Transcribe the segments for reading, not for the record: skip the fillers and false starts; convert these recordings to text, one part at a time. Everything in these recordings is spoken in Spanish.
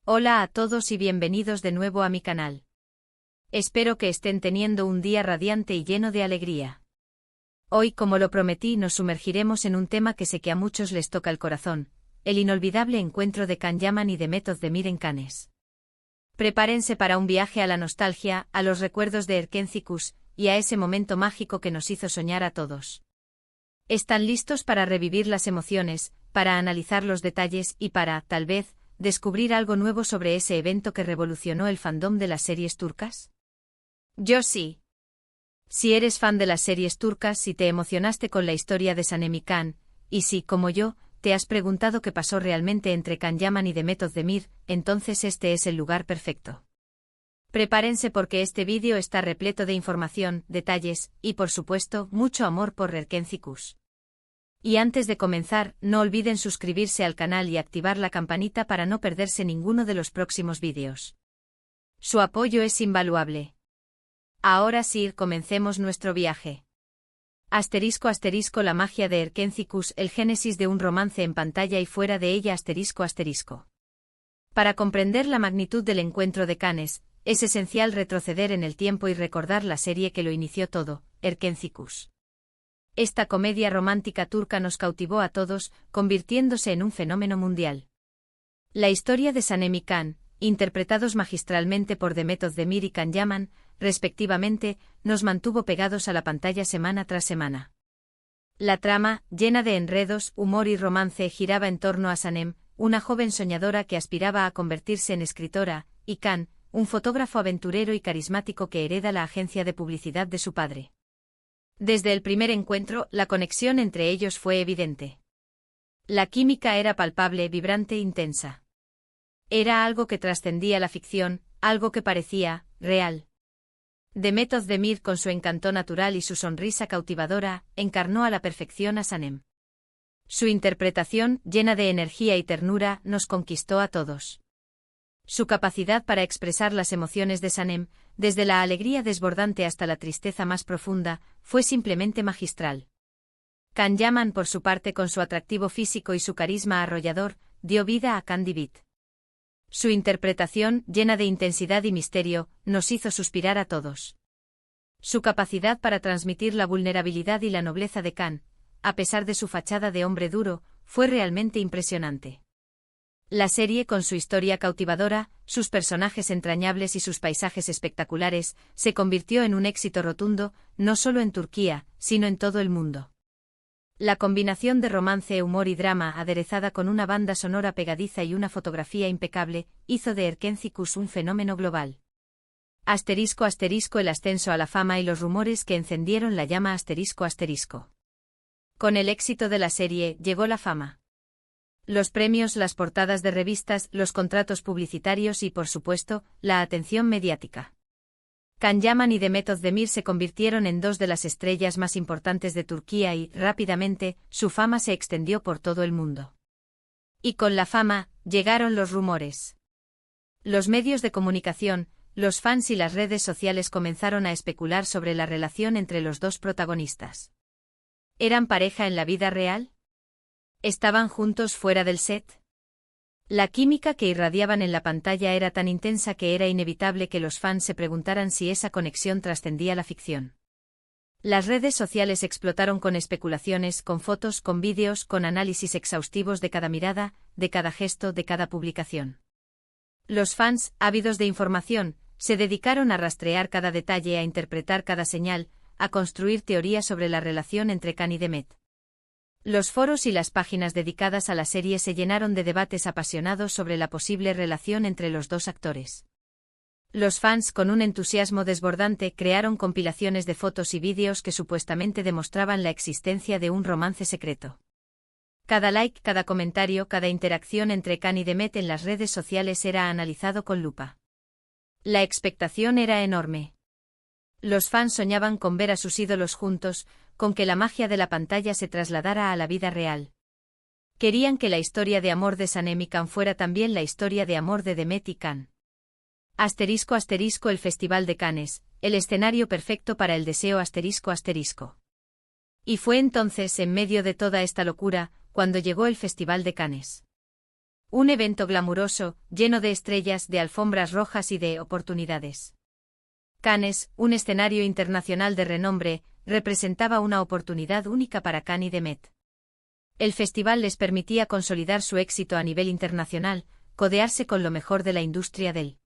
Hola a todos y bienvenidos de nuevo a mi canal. Espero que estén teniendo un día radiante y lleno de alegría. Hoy, como lo prometí, nos sumergiremos en un tema que sé que a muchos les toca el corazón, el inolvidable encuentro de Can Yaman y de Method Demir en Cannes. Prepárense para un viaje a la nostalgia, a los recuerdos de Erkenci Kuş, y a ese momento mágico que nos hizo soñar a todos. ¿Están listos para revivir las emociones, para analizar los detalles y para, tal vez, descubrir algo nuevo sobre ese evento que revolucionó el fandom de las series turcas? Yo sí. Si eres fan de las series turcas y te emocionaste con la historia de Sanem y Can, y si, como yo, te has preguntado qué pasó realmente entre Can Yaman y Method Demir, entonces este es el lugar perfecto. Prepárense porque este vídeo está repleto de información, detalles, y por supuesto, mucho amor por Erkenci Kuş. Y antes de comenzar, no olviden suscribirse al canal y activar la campanita para no perderse ninguno de los próximos vídeos. Su apoyo es invaluable. Ahora sí, comencemos nuestro viaje. Asterisco asterisco la magia de Erkenci Kuş, el génesis de un romance en pantalla y fuera de ella asterisco asterisco. Para comprender la magnitud del encuentro de Cannes, es esencial retroceder en el tiempo y recordar la serie que lo inició todo, Erkenci Kuş. Esta comedia romántica turca nos cautivó a todos, convirtiéndose en un fenómeno mundial. La historia de Sanem y Can, interpretados magistralmente por Method Demir y Can Yaman, respectivamente, nos mantuvo pegados a la pantalla semana tras semana. La trama, llena de enredos, humor y romance, giraba en torno a Sanem, una joven soñadora que aspiraba a convertirse en escritora, y Can, un fotógrafo aventurero y carismático que hereda la agencia de publicidad de su padre. Desde el primer encuentro, la conexión entre ellos fue evidente. La química era palpable, vibrante e intensa. Era algo que trascendía la ficción, algo que parecía real. Method Demir, con su encanto natural y su sonrisa cautivadora, encarnó a la perfección a Sanem. Su interpretación, llena de energía y ternura, nos conquistó a todos. Su capacidad para expresar las emociones de Sanem, desde la alegría desbordante hasta la tristeza más profunda, fue simplemente magistral. Can Yaman, por su parte, con su atractivo físico y su carisma arrollador, dio vida a Can Divit. Su interpretación, llena de intensidad y misterio, nos hizo suspirar a todos. Su capacidad para transmitir la vulnerabilidad y la nobleza de Can, a pesar de su fachada de hombre duro, fue realmente impresionante. La serie, con su historia cautivadora, sus personajes entrañables y sus paisajes espectaculares, se convirtió en un éxito rotundo, no solo en Turquía, sino en todo el mundo. La combinación de romance, humor y drama, aderezada con una banda sonora pegadiza y una fotografía impecable, hizo de Erkenci Kuş un fenómeno global. Asterisco asterisco el ascenso a la fama y los rumores que encendieron la llama asterisco asterisco. Con el éxito de la serie, llegó la fama. Los premios, las portadas de revistas, los contratos publicitarios y, por supuesto, la atención mediática. Can Yaman y Method Demir se convirtieron en dos de las estrellas más importantes de Turquía y, rápidamente, su fama se extendió por todo el mundo. Y con la fama, llegaron los rumores. Los medios de comunicación, los fans y las redes sociales comenzaron a especular sobre la relación entre los dos protagonistas. ¿Eran pareja en la vida real? ¿Estaban juntos fuera del set? La química que irradiaban en la pantalla era tan intensa que era inevitable que los fans se preguntaran si esa conexión trascendía la ficción. Las redes sociales explotaron con especulaciones, con fotos, con vídeos, con análisis exhaustivos de cada mirada, de cada gesto, de cada publicación. Los fans, ávidos de información, se dedicaron a rastrear cada detalle, a interpretar cada señal, a construir teorías sobre la relación entre Can y Demet. Los foros y las páginas dedicadas a la serie se llenaron de debates apasionados sobre la posible relación entre los dos actores. Los fans, con un entusiasmo desbordante, crearon compilaciones de fotos y vídeos que supuestamente demostraban la existencia de un romance secreto. Cada like, cada comentario, cada interacción entre Can y Demet en las redes sociales era analizado con lupa. La expectación era enorme. Los fans soñaban con ver a sus ídolos juntos, con que la magia de la pantalla se trasladara a la vida real. Querían que la historia de amor de Sanem y Can fuera también la historia de amor de Demet y Can. Asterisco asterisco el Festival de Cannes, el escenario perfecto para el deseo asterisco asterisco. Y fue entonces, en medio de toda esta locura, cuando llegó el Festival de Cannes. Un evento glamuroso, lleno de estrellas, de alfombras rojas y de oportunidades. Cannes, un escenario internacional de renombre, representaba una oportunidad única para Cannes y Demet. El festival les permitía consolidar su éxito a nivel internacional, codearse con lo mejor de la industria del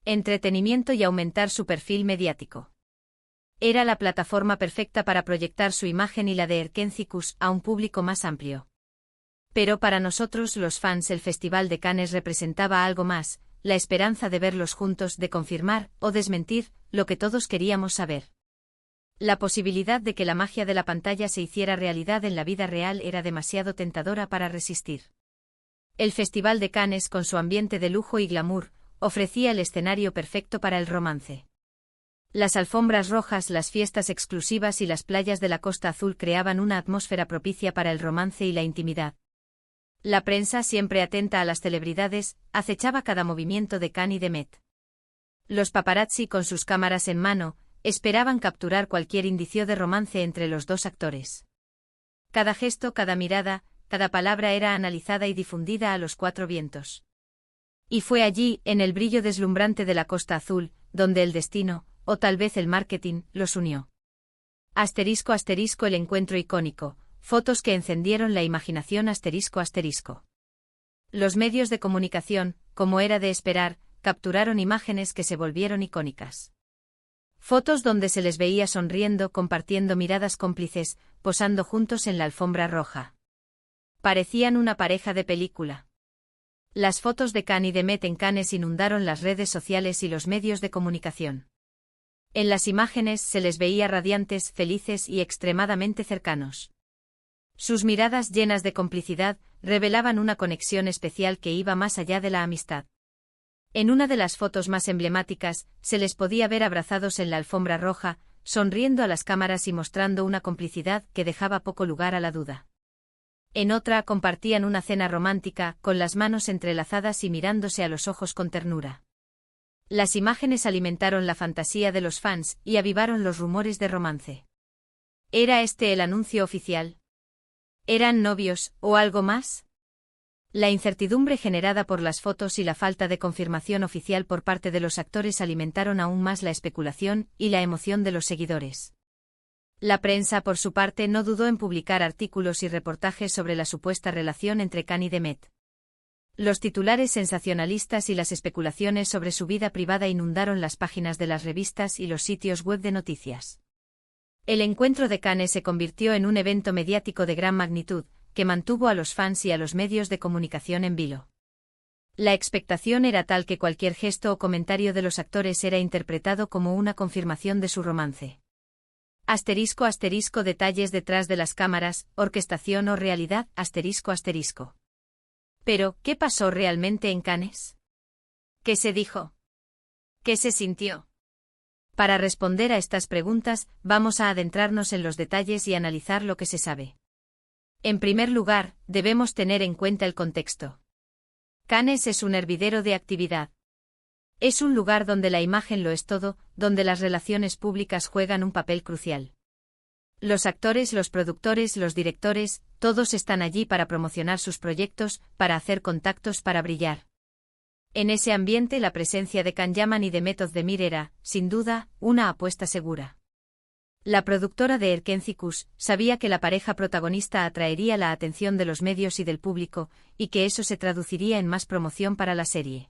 entretenimiento y aumentar su perfil mediático. Era la plataforma perfecta para proyectar su imagen y la de Erkencikus a un público más amplio. Pero para nosotros los fans el Festival de Cannes representaba algo más, la esperanza de verlos juntos, de confirmar o desmentir lo que todos queríamos saber. La posibilidad de que la magia de la pantalla se hiciera realidad en la vida real era demasiado tentadora para resistir. El Festival de Cannes, con su ambiente de lujo y glamour, ofrecía el escenario perfecto para el romance. Las alfombras rojas, las fiestas exclusivas y las playas de la Costa Azul creaban una atmósfera propicia para el romance y la intimidad. La prensa, siempre atenta a las celebridades, acechaba cada movimiento de Cannes y Demet. Los paparazzi, con sus cámaras en mano, esperaban capturar cualquier indicio de romance entre los dos actores. Cada gesto, cada mirada, cada palabra era analizada y difundida a los cuatro vientos. Y fue allí, en el brillo deslumbrante de la Costa Azul, donde el destino, o tal vez el marketing, los unió. Asterisco asterisco el encuentro icónico, fotos que encendieron la imaginación asterisco asterisco. Los medios de comunicación, como era de esperar, capturaron imágenes que se volvieron icónicas. Fotos donde se les veía sonriendo, compartiendo miradas cómplices, posando juntos en la alfombra roja. Parecían una pareja de película. Las fotos de Cannes y Demet en Cannes inundaron las redes sociales y los medios de comunicación. En las imágenes se les veía radiantes, felices y extremadamente cercanos. Sus miradas llenas de complicidad revelaban una conexión especial que iba más allá de la amistad. En una de las fotos más emblemáticas, se les podía ver abrazados en la alfombra roja, sonriendo a las cámaras y mostrando una complicidad que dejaba poco lugar a la duda. En otra compartían una cena romántica, con las manos entrelazadas y mirándose a los ojos con ternura. Las imágenes alimentaron la fantasía de los fans y avivaron los rumores de romance. ¿Era este el anuncio oficial? ¿Eran novios, o algo más? La incertidumbre generada por las fotos y la falta de confirmación oficial por parte de los actores alimentaron aún más la especulación y la emoción de los seguidores. La prensa, por su parte, no dudó en publicar artículos y reportajes sobre la supuesta relación entre Cannes y Demet. Los titulares sensacionalistas y las especulaciones sobre su vida privada inundaron las páginas de las revistas y los sitios web de noticias. El encuentro de Cannes se convirtió en un evento mediático de gran magnitud, que mantuvo a los fans y a los medios de comunicación en vilo. La expectación era tal que cualquier gesto o comentario de los actores era interpretado como una confirmación de su romance. Asterisco asterisco detalles detrás de las cámaras, orquestación o realidad, asterisco asterisco. Pero, ¿qué pasó realmente en Cannes? ¿Qué se dijo? ¿Qué se sintió? Para responder a estas preguntas, vamos a adentrarnos en los detalles y analizar lo que se sabe. En primer lugar, debemos tener en cuenta el contexto. Cannes es un hervidero de actividad. Es un lugar donde la imagen lo es todo, donde las relaciones públicas juegan un papel crucial. Los actores, los productores, los directores, todos están allí para promocionar sus proyectos, para hacer contactos, para brillar. En ese ambiente la presencia de Can Yaman y de Demet Özdemir era, sin duda, una apuesta segura. La productora de Erkencikus sabía que la pareja protagonista atraería la atención de los medios y del público, y que eso se traduciría en más promoción para la serie.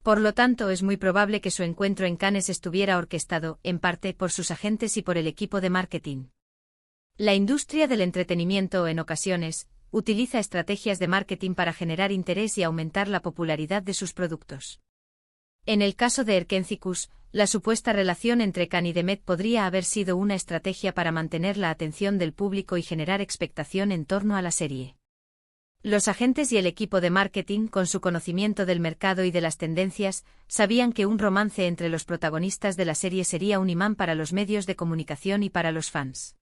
Por lo tanto, es muy probable que su encuentro en Cannes estuviera orquestado, en parte, por sus agentes y por el equipo de marketing. La industria del entretenimiento, en ocasiones, utiliza estrategias de marketing para generar interés y aumentar la popularidad de sus productos. En el caso de Erkencikus, la supuesta relación entre Cannes y Demet podría haber sido una estrategia para mantener la atención del público y generar expectación en torno a la serie. Los agentes y el equipo de marketing, con su conocimiento del mercado y de las tendencias, sabían que un romance entre los protagonistas de la serie sería un imán para los medios de comunicación y para los fans.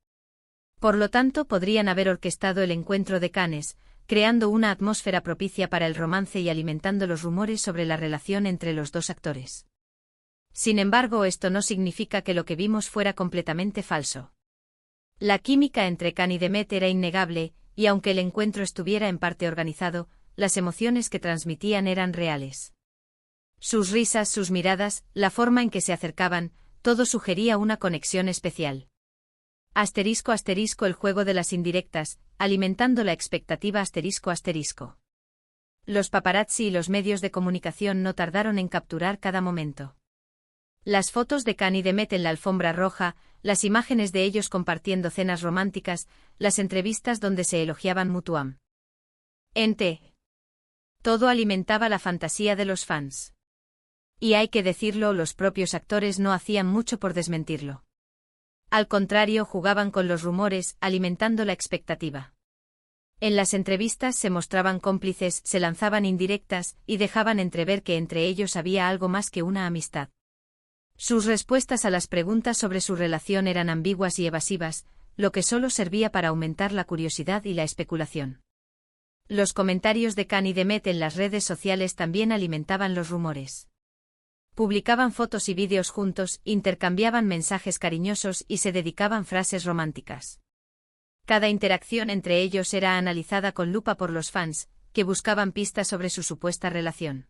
Por lo tanto, podrían haber orquestado el encuentro de Cannes, creando una atmósfera propicia para el romance y alimentando los rumores sobre la relación entre los dos actores. Sin embargo, esto no significa que lo que vimos fuera completamente falso. La química entre Cannes y Demet era innegable, y aunque el encuentro estuviera en parte organizado, las emociones que transmitían eran reales. Sus risas, sus miradas, la forma en que se acercaban, todo sugería una conexión especial. Asterisco asterisco el juego de las indirectas, alimentando la expectativa asterisco asterisco. Los paparazzi y los medios de comunicación no tardaron en capturar cada momento. Las fotos de Khan y Demet en la alfombra roja, las imágenes de ellos compartiendo cenas románticas, las entrevistas donde se elogiaban mutuamente. Todo alimentaba la fantasía de los fans. Y hay que decirlo, los propios actores no hacían mucho por desmentirlo. Al contrario, jugaban con los rumores, alimentando la expectativa. En las entrevistas se mostraban cómplices, se lanzaban indirectas, y dejaban entrever que entre ellos había algo más que una amistad. Sus respuestas a las preguntas sobre su relación eran ambiguas y evasivas, lo que solo servía para aumentar la curiosidad y la especulación. Los comentarios de Khan y Demet en las redes sociales también alimentaban los rumores. Publicaban fotos y vídeos juntos, intercambiaban mensajes cariñosos y se dedicaban frases románticas. Cada interacción entre ellos era analizada con lupa por los fans, que buscaban pistas sobre su supuesta relación.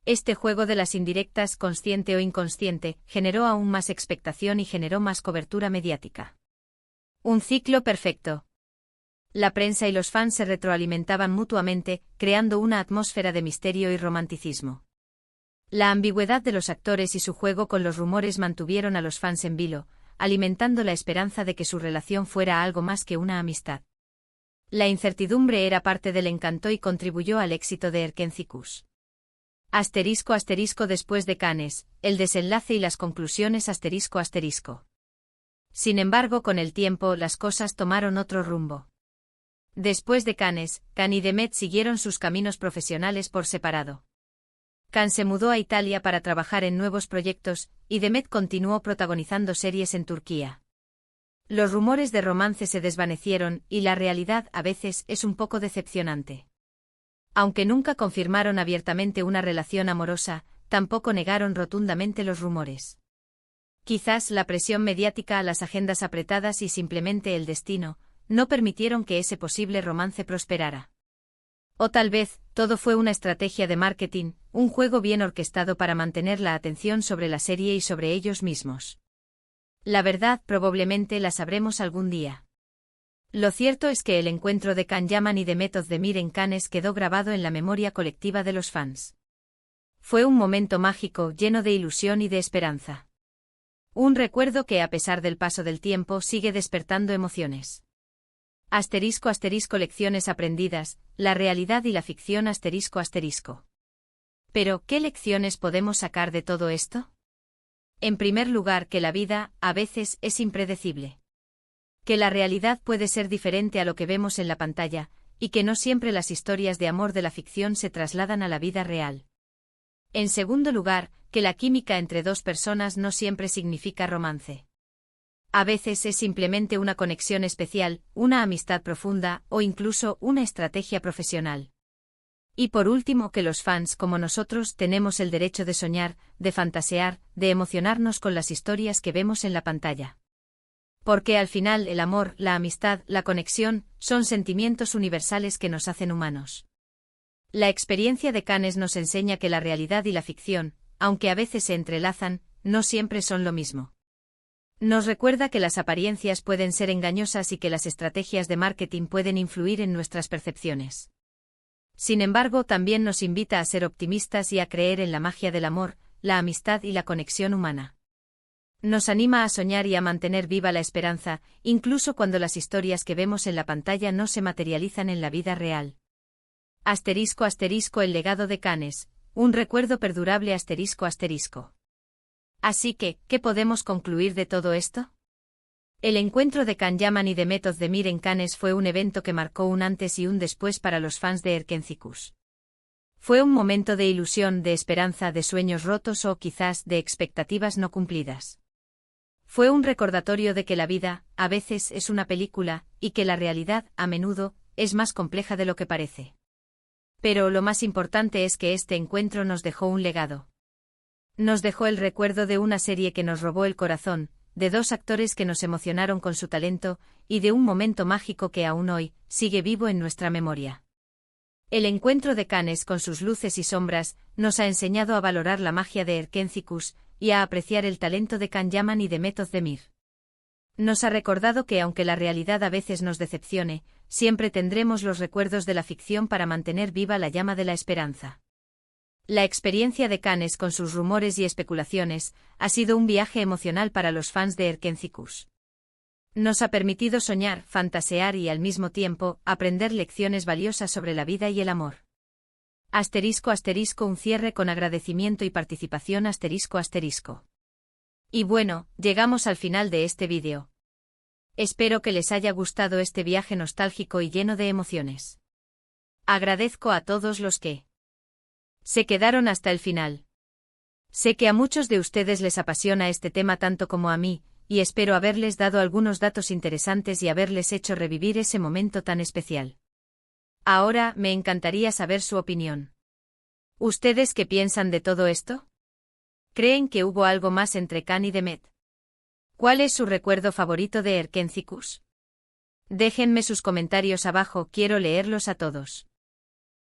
Este juego de las indirectas, consciente o inconsciente, generó aún más expectación y generó más cobertura mediática. Un ciclo perfecto. La prensa y los fans se retroalimentaban mutuamente, creando una atmósfera de misterio y romanticismo. La ambigüedad de los actores y su juego con los rumores mantuvieron a los fans en vilo, alimentando la esperanza de que su relación fuera algo más que una amistad. La incertidumbre era parte del encanto y contribuyó al éxito de Erkencicus. Asterisco asterisco después de Cannes, el desenlace y las conclusiones asterisco asterisco. Sin embargo, con el tiempo las cosas tomaron otro rumbo. Después de Cannes, Khan y Demet siguieron sus caminos profesionales por separado. Khan se mudó a Italia para trabajar en nuevos proyectos, y Demet continuó protagonizando series en Turquía. Los rumores de romance se desvanecieron, y la realidad a veces es un poco decepcionante. Aunque nunca confirmaron abiertamente una relación amorosa, tampoco negaron rotundamente los rumores. Quizás la presión mediática, las agendas apretadas y simplemente el destino, no permitieron que ese posible romance prosperara. O tal vez, todo fue una estrategia de marketing, un juego bien orquestado para mantener la atención sobre la serie y sobre ellos mismos. La verdad probablemente la sabremos algún día. Lo cierto es que el encuentro de Can Yaman y Demet Özdemir en Cannes quedó grabado en la memoria colectiva de los fans. Fue un momento mágico, lleno de ilusión y de esperanza. Un recuerdo que, a pesar del paso del tiempo, sigue despertando emociones. Asterisco asterisco lecciones aprendidas, la realidad y la ficción asterisco asterisco. Pero, ¿qué lecciones podemos sacar de todo esto? En primer lugar, que la vida, a veces, es impredecible. Que la realidad puede ser diferente a lo que vemos en la pantalla, y que no siempre las historias de amor de la ficción se trasladan a la vida real. En segundo lugar, que la química entre dos personas no siempre significa romance. A veces es simplemente una conexión especial, una amistad profunda, o incluso una estrategia profesional. Y por último, que los fans como nosotros tenemos el derecho de soñar, de fantasear, de emocionarnos con las historias que vemos en la pantalla. Porque al final el amor, la amistad, la conexión, son sentimientos universales que nos hacen humanos. La experiencia de Cannes nos enseña que la realidad y la ficción, aunque a veces se entrelazan, no siempre son lo mismo. Nos recuerda que las apariencias pueden ser engañosas y que las estrategias de marketing pueden influir en nuestras percepciones. Sin embargo, también nos invita a ser optimistas y a creer en la magia del amor, la amistad y la conexión humana. Nos anima a soñar y a mantener viva la esperanza, incluso cuando las historias que vemos en la pantalla no se materializan en la vida real. Asterisco asterisco el legado de Cannes, un recuerdo perdurable asterisco asterisco. Así que, ¿qué podemos concluir de todo esto? El encuentro de Can Yaman y Demet Özdemir en Cannes fue un evento que marcó un antes y un después para los fans de Erkencicus. Fue un momento de ilusión, de esperanza, de sueños rotos o quizás de expectativas no cumplidas. Fue un recordatorio de que la vida, a veces, es una película, y que la realidad, a menudo, es más compleja de lo que parece. Pero lo más importante es que este encuentro nos dejó un legado. Nos dejó el recuerdo de una serie que nos robó el corazón, de dos actores que nos emocionaron con su talento, y de un momento mágico que aún hoy, sigue vivo en nuestra memoria. El encuentro de Cannes con sus luces y sombras nos ha enseñado a valorar la magia de Erkenci-Kuş y a apreciar el talento de Can Yaman y de Meth Özdemir. Nos ha recordado que aunque la realidad a veces nos decepcione, siempre tendremos los recuerdos de la ficción para mantener viva la llama de la esperanza. La experiencia de Cannes con sus rumores y especulaciones ha sido un viaje emocional para los fans de Erkenci-Kuş. Nos ha permitido soñar, fantasear y al mismo tiempo aprender lecciones valiosas sobre la vida y el amor. *** Un cierre con agradecimiento y participación ***. Y bueno, llegamos al final de este vídeo. Espero que les haya gustado este viaje nostálgico y lleno de emociones. Agradezco a todos los que se quedaron hasta el final. Sé que a muchos de ustedes les apasiona este tema tanto como a mí, y espero haberles dado algunos datos interesantes y haberles hecho revivir ese momento tan especial. Ahora, me encantaría saber su opinión. ¿Ustedes qué piensan de todo esto? ¿Creen que hubo algo más entre Can y Meth? ¿Cuál es su recuerdo favorito de Erkenci-Kuş? Déjenme sus comentarios abajo, quiero leerlos a todos.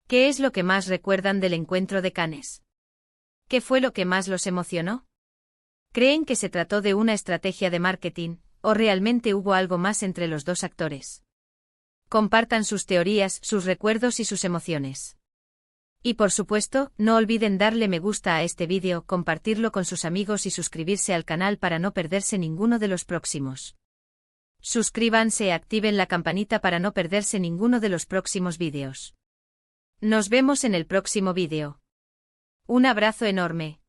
¿Qué es lo que más recuerdan del encuentro de Cannes? ¿Qué fue lo que más los emocionó? ¿Creen que se trató de una estrategia de marketing, o realmente hubo algo más entre los dos actores? Compartan sus teorías, sus recuerdos y sus emociones. Y por supuesto, no olviden darle me gusta a este vídeo, compartirlo con sus amigos y suscribirse al canal para no perderse ninguno de los próximos. Suscríbanse y activen la campanita para no perderse ninguno de los próximos vídeos. Nos vemos en el próximo vídeo. Un abrazo enorme.